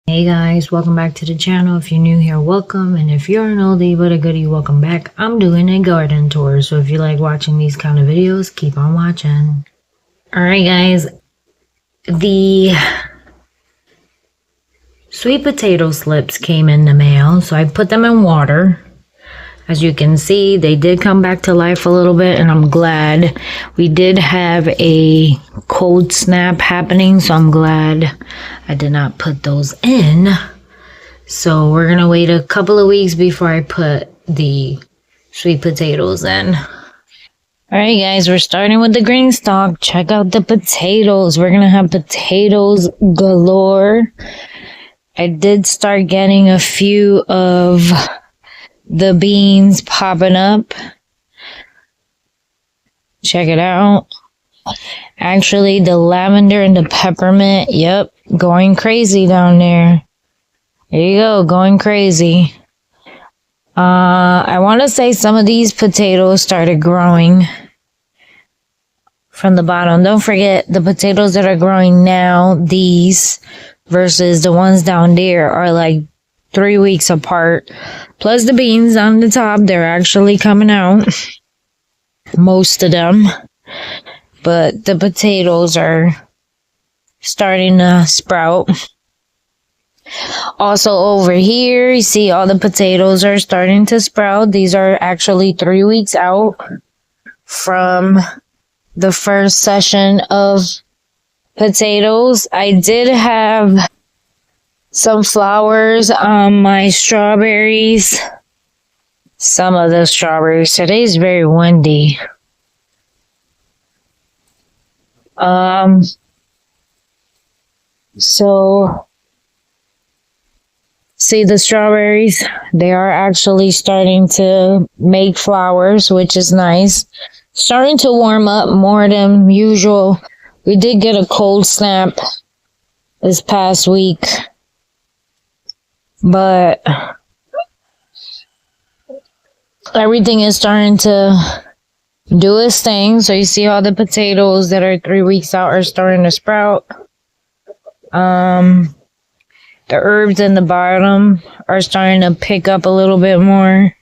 Hey guys, welcome back to the channel. If you're new here, welcome, and if you're an oldie but a goodie, welcome back. I'm doing a garden tour, so if you like watching these kind of videos, keep on watching. Alright guys, the sweet potato slips came in the mail, so I put them in water. As you can see, they did come back to life a little bit, and I'm glad. We did have a cold snap happening, so I'm glad I did not put those in. So we're going to wait a couple of weeks before I put the sweet potatoes in. Alright guys, we're starting with the green stalk. Check out the potatoes. We're going to have potatoes galore. I did start getting a few of the beans popping up. Check it out. Actually, the lavender and the peppermint, yep, going crazy down there. There you go, going crazy. I want to say some of these potatoes started growing from the bottom. Don't forget, the potatoes that are growing now, these, versus the ones down there are like 3 weeks apart. Plus the beans on the top, they're actually coming out. Most of them. But the potatoes are starting to sprout. Also over here, you see all the potatoes are starting to sprout. These are actually 3 weeks out from the first session of potatoes. I did have some flowers on my strawberries. Some of the strawberries. Today's very windy. So see the strawberries? They are actually starting to make flowers, which is nice. Starting to warm up more than usual. We did get a cold snap this past week. But everything is starting to do its thing. So you see all the potatoes that are 3 weeks out are starting to sprout. The herbs in the bottom are starting to pick up a little bit more.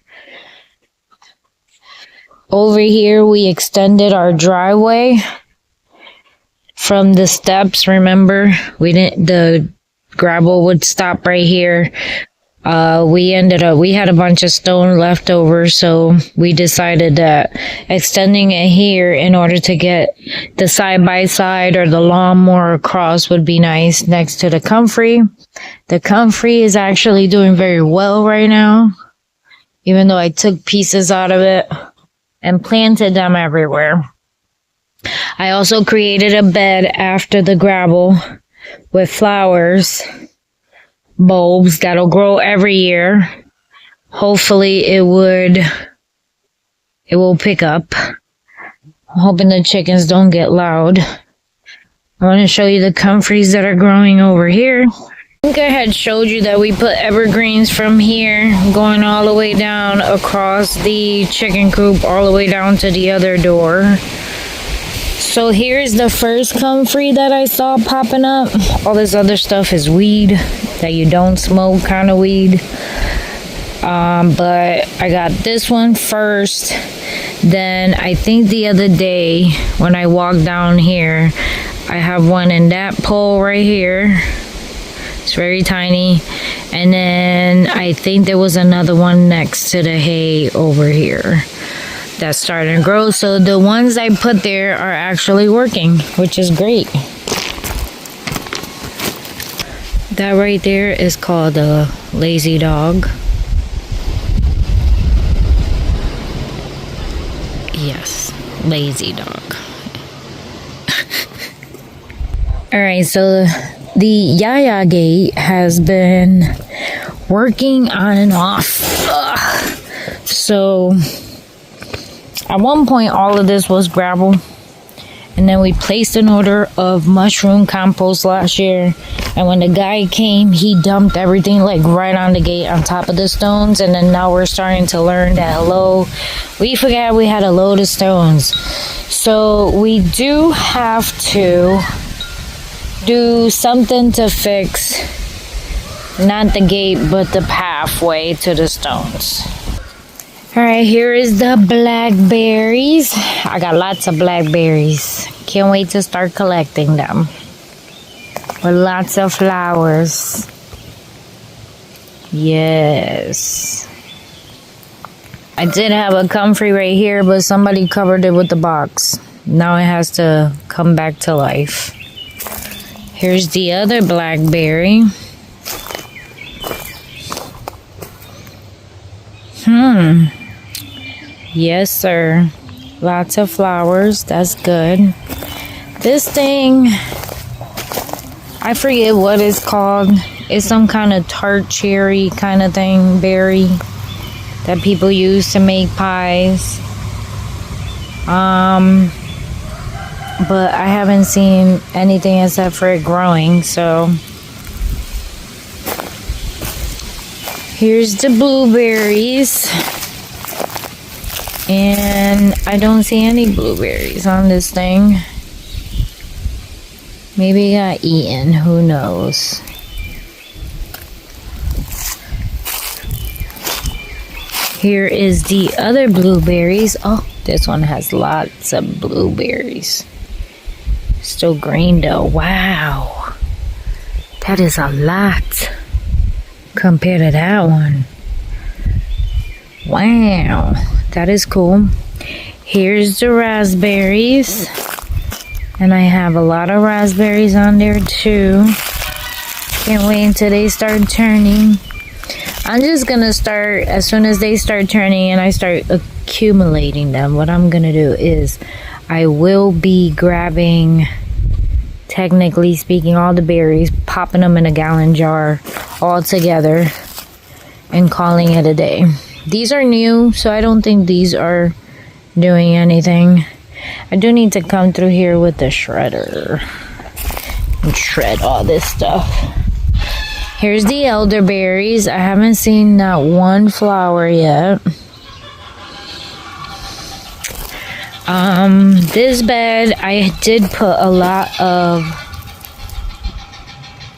Over here, we extended our driveway from the steps. Remember, the gravel would stop right here. We had a bunch of stone left over, so we decided that extending it here in order to get the side-by-side or the lawnmower across would be nice next to the comfrey. The comfrey is actually doing very well right now, even though I took pieces out of it and planted them everywhere. I also created a bed after the gravel with flowers, bulbs that'll grow every year. Hopefully it will pick up. I'm hoping the chickens don't get loud. I want to show you the comfreys that are growing over here. I think I had showed you that we put evergreens from here going all the way down across the chicken coop all the way down to the other door. So here's the first comfrey that I saw popping up. All this other stuff is weed that you don't smoke kind of weed. But I got this one first. Then I think the other day when I walked down here, I have one in that pole right here. It's very tiny. And then I think there was another one next to the hay over here that's starting to grow. So the ones I put there are actually working, which is great. That right there is called a lazy dog. Yes, lazy dog. Alright, so the Yaya gate has been working on and off. Ugh. So at one point, all of this was gravel, and then we placed an order of mushroom compost last year, and when the guy came, he dumped everything like right on the gate on top of the stones, and then now we're starting to learn that, we forgot we had a load of stones. So we do have to do something to fix Not the gate, but the pathway to the stones. Alright, here is the blackberries. I got lots of blackberries. Can't wait to start collecting them. With lots of flowers. Yes. I did have a comfrey right here, but somebody covered it with the box. Now it has to come back to life. Here's the other blackberry. Yes, sir. Lots of flowers. That's good. This thing, I forget what it's called. It's some kind of tart cherry kind of thing, berry that people use to make pies. But I haven't seen anything except for it growing, so. Here's the blueberries. And I don't see any blueberries on this thing. Maybe it got eaten, who knows. Here is the other blueberries. Oh, this one has lots of blueberries. Still green though. Wow. That is a lot compared to that one. Wow. That is cool. Here's the raspberries. And I have a lot of raspberries on there too. Can't wait until they start turning. I'm just gonna start, as soon as they start turning and I start accumulating them, what I'm gonna do is I will be grabbing, technically speaking, all the berries, popping them in a gallon jar all together and calling it a day. These are new, so I don't think these are doing anything. I do need to come through here with the shredder and shred all this stuff. Here's the elderberries. I haven't seen not one flower yet. This bed, I did put a lot of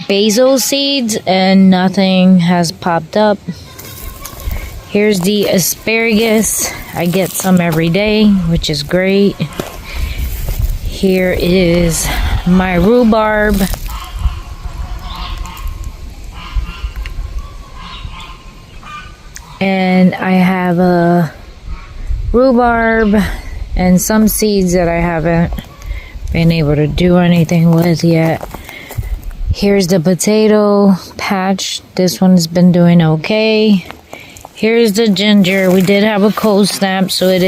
basil seeds and nothing has popped up. Here's the asparagus. I get some every day, which is great. Here is my rhubarb. And I have a rhubarb and some seeds that I haven't been able to do anything with yet. Here's the potato patch. This one's been doing okay. Here's the ginger. We did have a cold snap, so it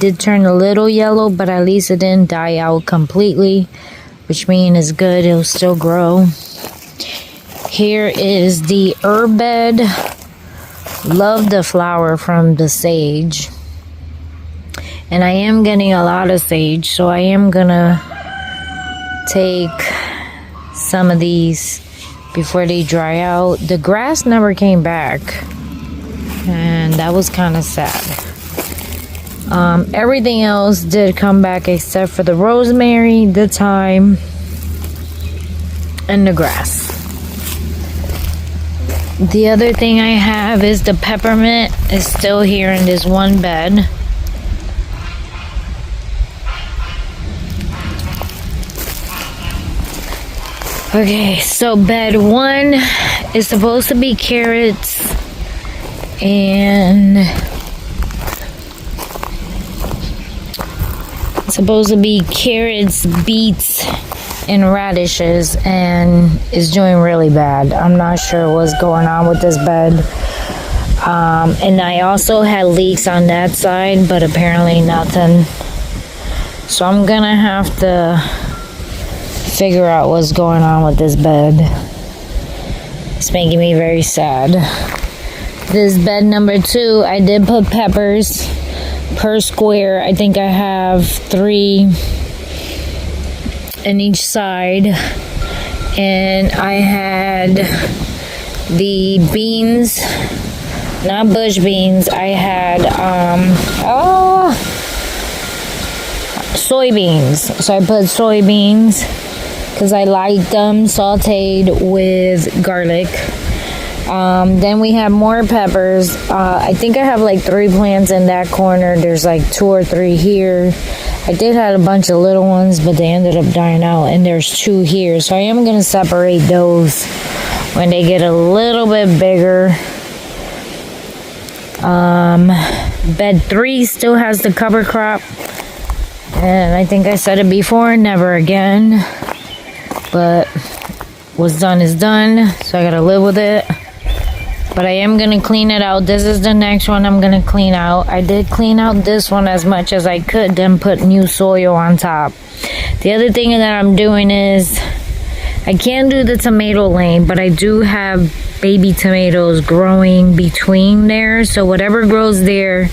did turn a little yellow, but at least it didn't die out completely, which means it's good. It'll still grow. Here is the herb bed. Love the flower from the sage. And I am getting a lot of sage, so I am gonna take some of these before they dry out. The grass never came back, and that was kind of sad. Everything else did come back except for the rosemary, the thyme, and the grass. The other thing I have is the peppermint is still here in this one bed. Okay, so bed 1 is supposed to be carrots and it's supposed to be carrots, beets, and radishes, and it's doing really bad. I'm not sure what's going on with this bed. And I also had leaks on that side, but apparently nothing. So I'm gonna have to figure out what's going on with this bed. It's making me very sad. This bed number 2, I did put peppers per square. I think I have 3 in each side. And I had the beans, not bush beans. I had soybeans. So I put soybeans because I like them sauteed with garlic. Then we have more peppers. I think I have like 3 plants in that corner. There's like 2 or 3 here. I did have a bunch of little ones, but they ended up dying out. And there's 2 here. So I am going to separate those when they get a little bit bigger. Bed 3 still has the cover crop. And I think I said it before, never again. But what's done is done. So I got to live with it. But I am going to clean it out. This is the next one I'm going to clean out. I did clean out this one as much as I could, then put new soil on top. The other thing that I'm doing is, I can't do the tomato lane, but I do have baby tomatoes growing between there. So whatever grows there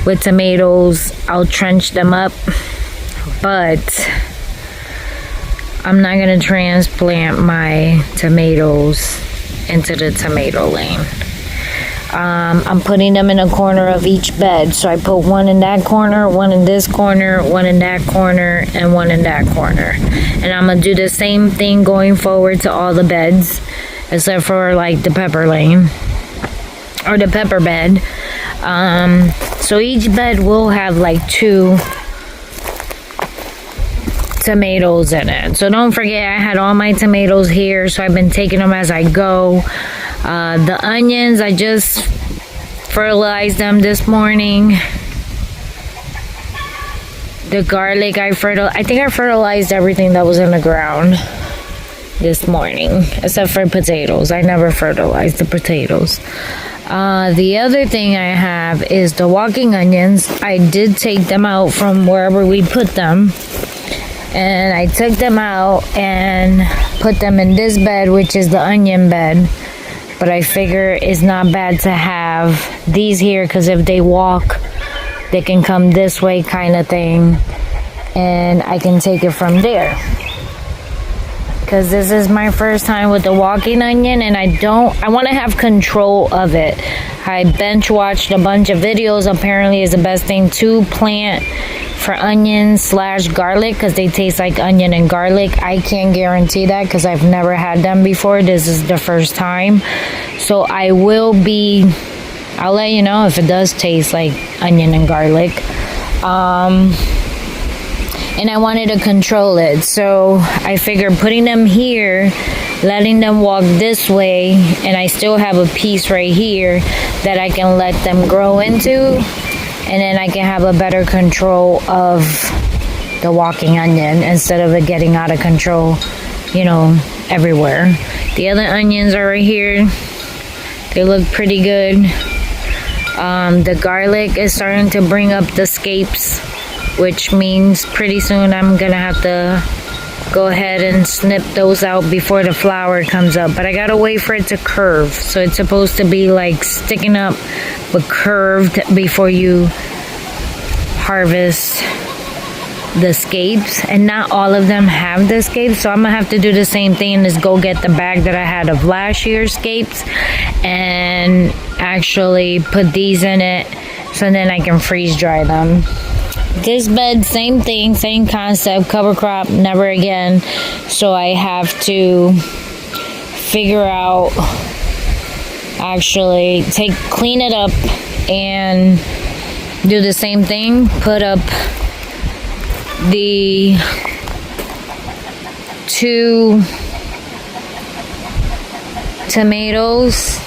with tomatoes, I'll trench them up. But I'm not going to transplant my tomatoes into the tomato lane. I'm putting them in a corner of each bed. So I put one in that corner, one in this corner, one in that corner, and one in that corner. And I'm going to do the same thing going forward to all the beds, except for like the pepper lane or the pepper bed. So each bed will have like 2 tomatoes in it. So don't forget, I had all my tomatoes here, so I've been taking them as I go. The onions, I just fertilized them this morning. The garlic, I think I fertilized everything that was in the ground this morning, except for potatoes. I never fertilized the potatoes. The other thing I have is the walking onions. I did take them out from wherever we put them. And I took them out and put them in this bed, which is the onion bed. But I figure it's not bad to have these here, because if they walk, they can come this way kind of thing. And I can take it from there. Because this is my first time with the walking onion, and I want to have control of it. I bench watched a bunch of videos. Apparently it's the best thing to plant for onions / garlic, because they taste like onion and garlic. I can't guarantee that because I've never had them before. This is the first time. So I'll let you know if it does taste like onion and garlic. And I wanted to control it. So I figured putting them here, letting them walk this way, and I still have a piece right here that I can let them grow into. And then I can have a better control of the walking onion instead of it getting out of control, everywhere. The other onions are right here. They look pretty good. The garlic is starting to bring up the scapes, which means pretty soon I'm going to have to go ahead and snip those out before the flower comes up. But I got to wait for it to curve. So it's supposed to be like sticking up but curved before you harvest the scapes. And not all of them have the scapes, so I'm gonna have to do the same thing and just go get the bag that I had of last year's scapes and actually put these in it, so then I can freeze dry them. This bed, same thing, same concept, cover crop, never again. So I have to figure out, actually clean it up and do the same thing. Put up the 2 tomatoes.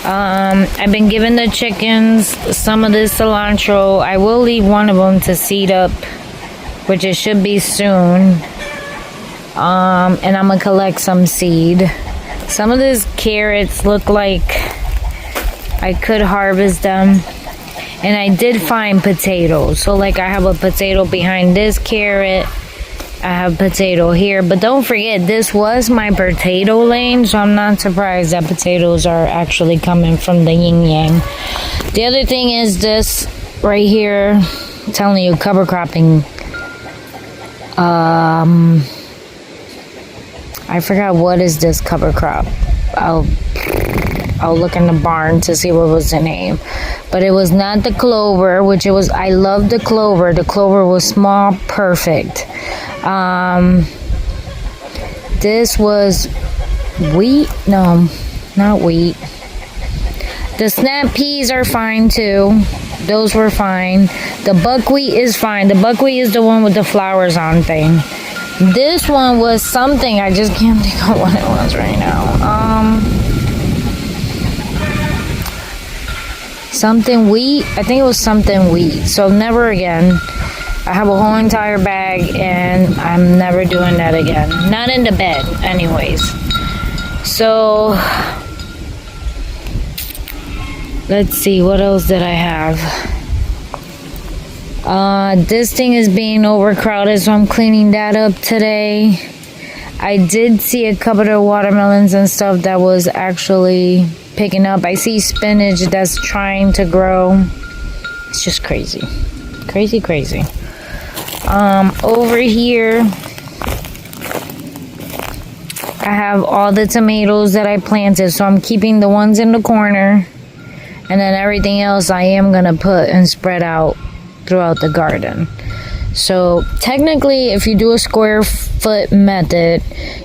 I've been giving the chickens some of this cilantro. I will leave one of them to seed up, which it should be soon. And I'm gonna collect some seed. Some of these carrots look like I could harvest them. And I did find potatoes. So like I have a potato behind this carrot. I have potato here. But don't forget, this was my potato lane. So I'm not surprised that potatoes are actually coming from the yin yang. The other thing is this right here. I'm telling you, cover cropping. I forgot what is this cover crop. I'll look in the barn to see what was the name. But it was not the clover, which it was. I love the clover. The clover was small, perfect. This was wheat. No, not wheat. The snap peas are fine too. Those were fine. The buckwheat is fine. The buckwheat is the one with the flowers on thing. This one was something. I just can't think of what it was right now. Something wheat. I think it was something wheat. So never again. I have a whole entire bag and I'm never doing that again. Not in the bed, anyways. So let's see, what else did I have? This thing is being overcrowded, so I'm cleaning that up today. I did see a couple of watermelons and stuff that was actually picking up. I see spinach that's trying to grow. It's just crazy. Crazy, crazy. Over here, I have all the tomatoes that I planted, so I'm keeping the ones in the corner. And then everything else I am going to put and spread out throughout the garden. So technically, if you do a square foot method,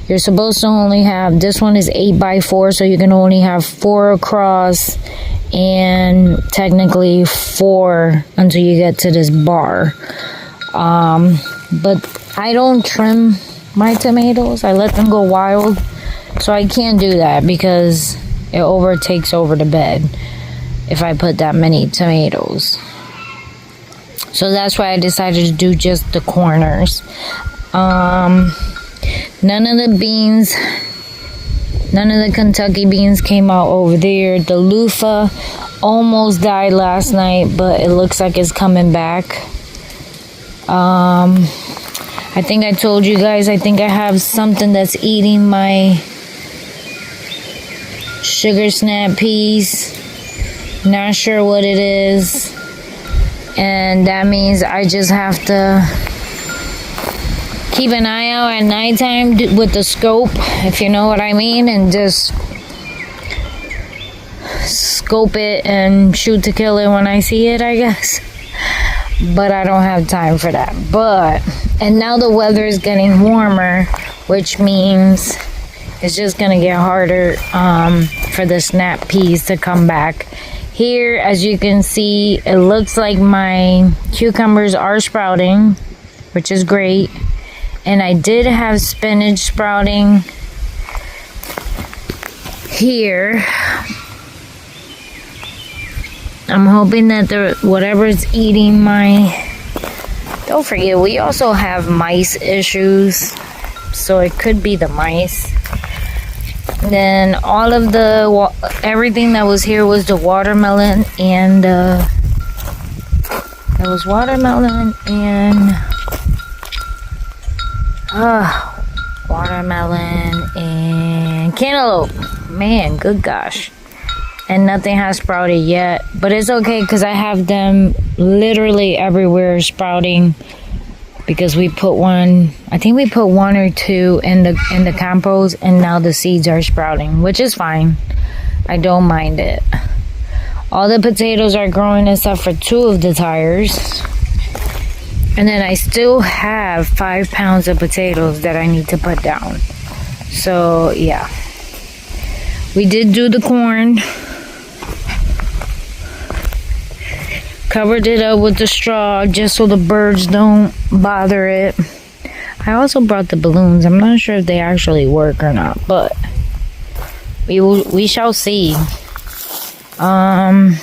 you're supposed to only have, this one is 8 by 4, so you can only have 4 across and technically 4 until you get to this bar. But I don't trim my tomatoes. I let them go wild. So I can't do that because it overtakes over the bed if I put that many tomatoes. So that's why I decided to do just the corners. None of the beans, none of the Kentucky beans came out over there. The loofah almost died last night, but it looks like it's coming back. I think I told you guys, I think I have something that's eating my sugar snap peas. Not sure what it is. And that means I just have to keep an eye out at nighttime with the scope, if you know what I mean, and just scope it and shoot to kill it when I see it, I guess. But I don't have time for that. And now the weather is getting warmer, which means it's just gonna get harder for the snap peas to come back. Here, as you can see, it looks like my cucumbers are sprouting, which is great. And I did have spinach sprouting here. I'm hoping that whatever's eating my... Don't forget, we also have mice issues, so it could be the mice. Then all of the everything that was here was the watermelon and there was watermelon and cantaloupe. Man, good gosh. And nothing has sprouted yet, but it's okay because I have them literally everywhere sprouting. Because we put one, I think we put 1 or 2 in the compost, and now the seeds are sprouting, which is fine. I don't mind it. All the potatoes are growing except for 2 of the tires. And then I still have 5 pounds of potatoes that I need to put down. So yeah, we did do the corn. Covered it up with the straw just so the birds don't bother it. I also brought the balloons. I'm not sure if they actually work or not, but we shall see. And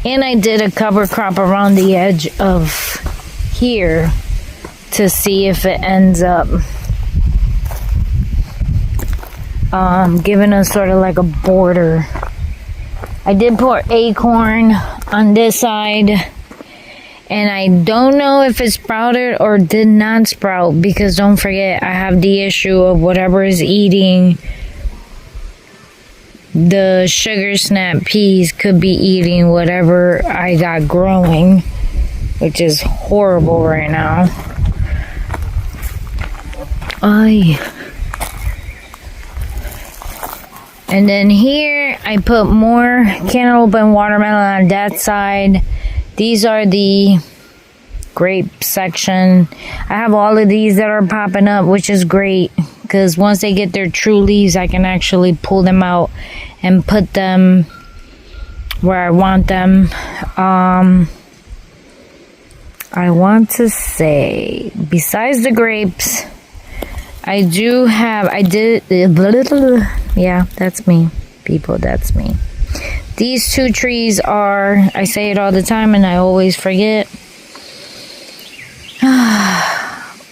I did a cover crop around the edge of here to see if it ends up giving us sort of like a border. I did put acorn on this side, and I don't know if it sprouted or did not sprout, because don't forget, I have the issue of whatever is eating the sugar snap peas could be eating whatever I got growing, which is horrible right now. And then here, I put more cantaloupe and watermelon on that side. These are the grape section. I have all of these that are popping up, which is great. because once they get their true leaves, I can actually pull them out and put them where I want them. I want to say, besides the grapes, I did, yeah, that's me, people, that's me. These two trees are, I say it all the time and I always forget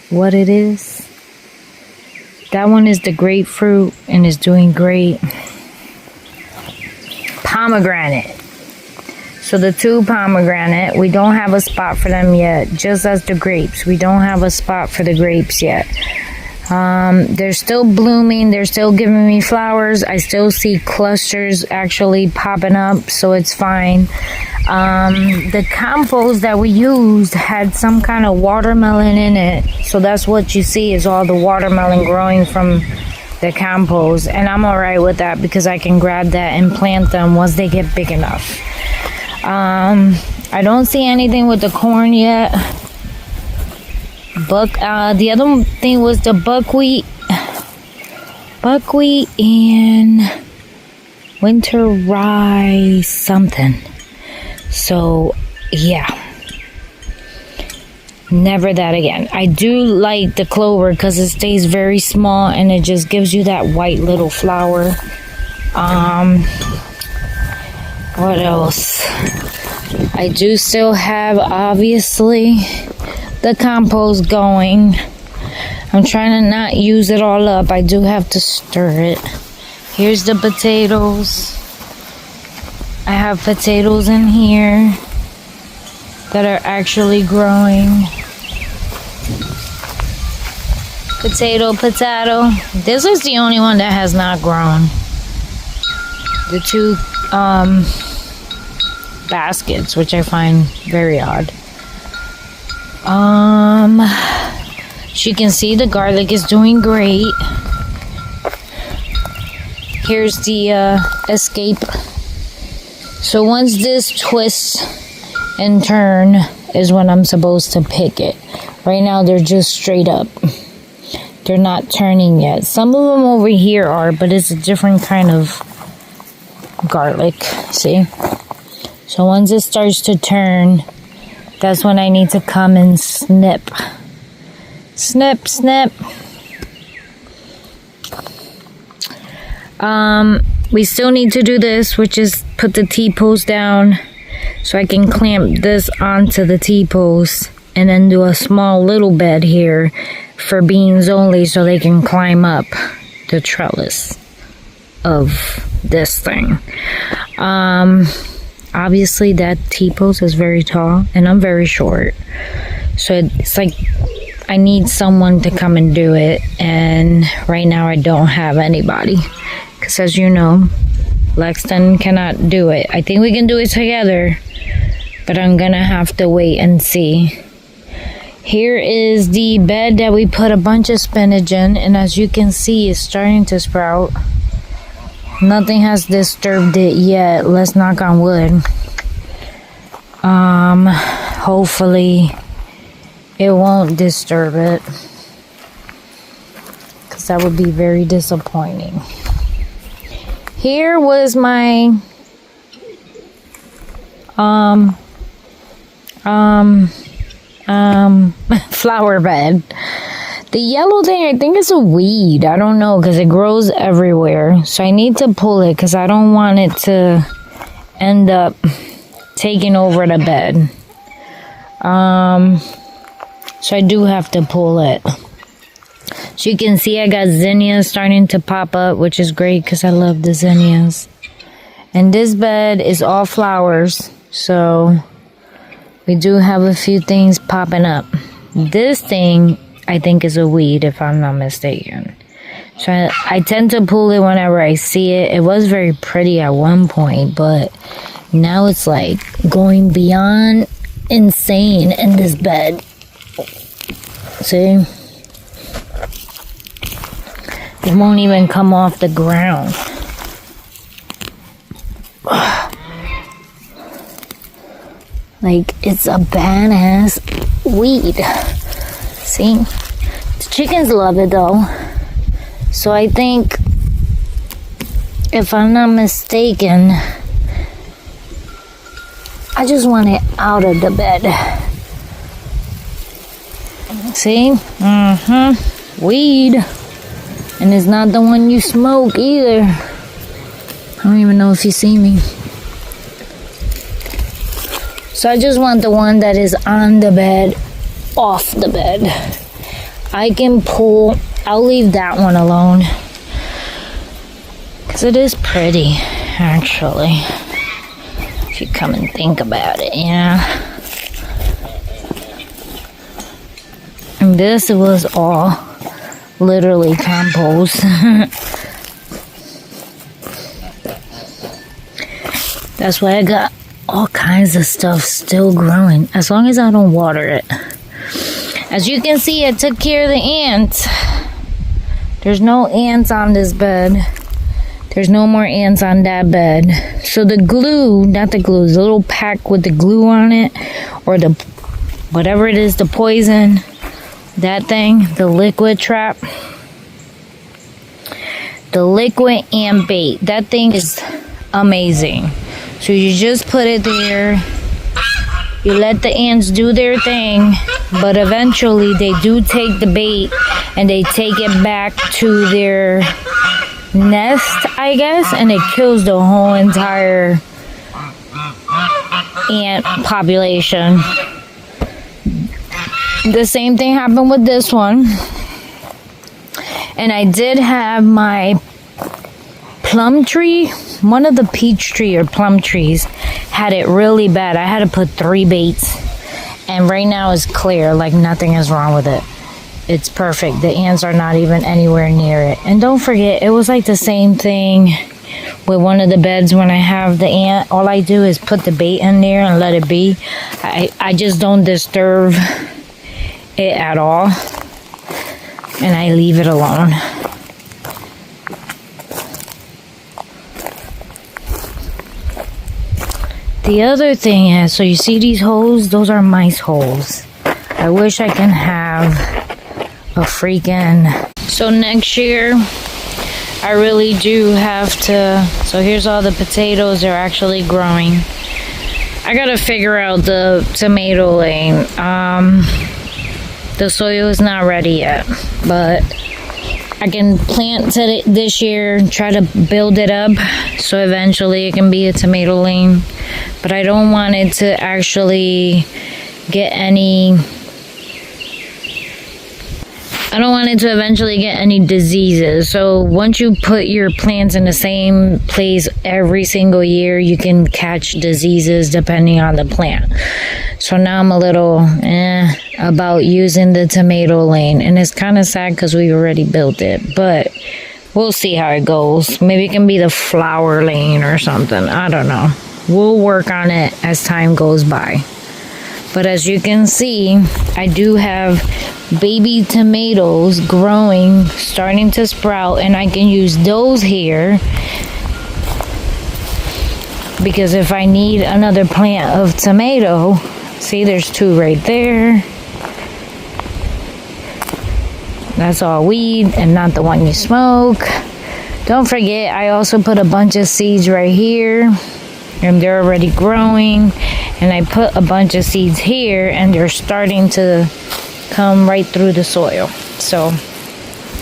what it is. That one is the grapefruit and is doing great. Pomegranate. So the two pomegranate, we don't have a spot for them yet, just as the grapes. We don't have a spot for the grapes yet. They're still blooming. They're still giving me flowers. I still see clusters actually popping up, so it's fine. The compost that we used had some kind of watermelon in it. So that's what you see is all the watermelon growing from the compost. And I'm all right with that because I can grab that and plant them once they get big enough. I don't see anything with the corn yet. The other thing was the buckwheat and winter rye something. So yeah, never that again. I do like the clover because it stays very small and it just gives you that white little flower. What else? I do still have, obviously, the compost going. I'm trying to not use it all up. I do have to stir it. Here's the potatoes. I have potatoes in here that are actually growing. Potato. This is the only one that has not grown. The two baskets, which I find very odd. As you can see, the garlic is doing great. Here's the escape. So once this twists and turn is when I'm supposed to pick it. Right now they're just straight up. They're not turning yet. Some of them over here are, but it's a different kind of garlic. See? So once it starts to turn, that's when I need to come and snip. Snip, snip. We still need to do this, which is put the T-post down so I can clamp this onto the T-post and then do a small little bed here for beans only so they can climb up the trellis of this thing. Obviously that T-post is very tall and I'm very short, so it's like I need someone to come and do it, and right now I don't have anybody because, as you know, Lexton cannot do it. I think we can do it together, but I'm gonna have to wait and see. Here is the bed that we put a bunch of spinach in, and as you can see, it's starting to sprout. Nothing has disturbed it yet. Let's knock on wood. Hopefully it won't disturb it, because that would be very disappointing. Here was my flower bed. The yellow thing, I think it's a weed. I don't know, because it grows everywhere. So I need to pull it because I don't want it to end up taking over the bed. So I do have to pull it. So you can see I got zinnias starting to pop up, which is great because I love the zinnias. And this bed is all flowers. So we do have a few things popping up. This thing, I think, is a weed, if I'm not mistaken. So I tend to pull it whenever I see it. It was very pretty at one point, but now it's like going beyond insane in this bed. See? It won't even come off the ground. Like, it's a badass weed. See? The chickens love it though. So I think, if I'm not mistaken, I just want it out of the bed. See? Weed. And it's not the one you smoke either. I don't even know if you see me. So I just want the one that is on the bed, off the bed. I can pull, I'll leave that one alone. Because it is pretty, actually. If you come and think about it, yeah. And this was all literally compost. That's why I got all kinds of stuff still growing, as long as I don't water it. As you can see, I took care of the ants. There's no ants on this bed. There's no more ants on that bed. So the glue, not the glue, the little pack with the glue on it, or the whatever it is, the poison, that thing, the liquid trap, the liquid ant bait, that thing is amazing. So you just put it there, you let the ants do their thing, but eventually they do take the bait and they take it back to their nest, I guess, and it kills the whole entire ant population. The same thing happened with this one. And I did have my plum tree, one of the peach tree or plum trees had it really bad. I had to put 3 baits, and right now it's clear, like nothing is wrong with it. It's perfect. The ants are not even anywhere near it. And don't forget, it was like the same thing with one of the beds when I have the ant. All I do is put the bait in there and let it be. I just don't disturb it at all, and I leave it alone. The other thing is, so you see these holes? Those are mice holes. I wish I can have a freaking... So next year, I really do have to... So here's all the potatoes. They're actually growing. I gotta figure out the tomato lane. The soil is not ready yet, but I can plant it this year, try to build it up so eventually it can be a tomato lane. But I don't want it to actually get any... I don't want it to eventually get any diseases. So once you put your plants in the same place every single year, you can catch diseases depending on the plant. So now I'm a little about using the tomato lane. And it's kind of sad because we already built it. But we'll see how it goes. Maybe it can be the flower lane or something. I don't know. We'll work on it as time goes by. But as you can see, I do have baby tomatoes growing, starting to sprout, and I can use those here because if I need another plant of tomato, see, there's 2 right there. That's all weed and not the one you smoke. Don't forget, I also put a bunch of seeds right here, and they're already growing. And I put a bunch of seeds here, and they're starting to come right through the soil. So,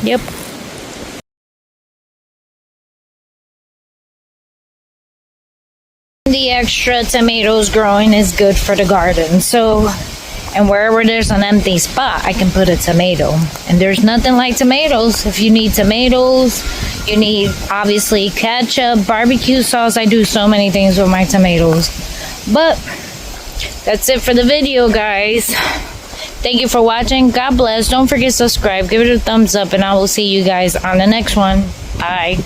yep. The extra tomatoes growing is good for the garden. So, and wherever there's an empty spot, I can put a tomato. And there's nothing like tomatoes. If you need tomatoes, you need obviously ketchup, barbecue sauce. I do so many things with my tomatoes. But that's it for the video, guys. Thank you for watching. God bless. Don't forget to subscribe. Give it a thumbs up, and I will see you guys on the next one. Bye.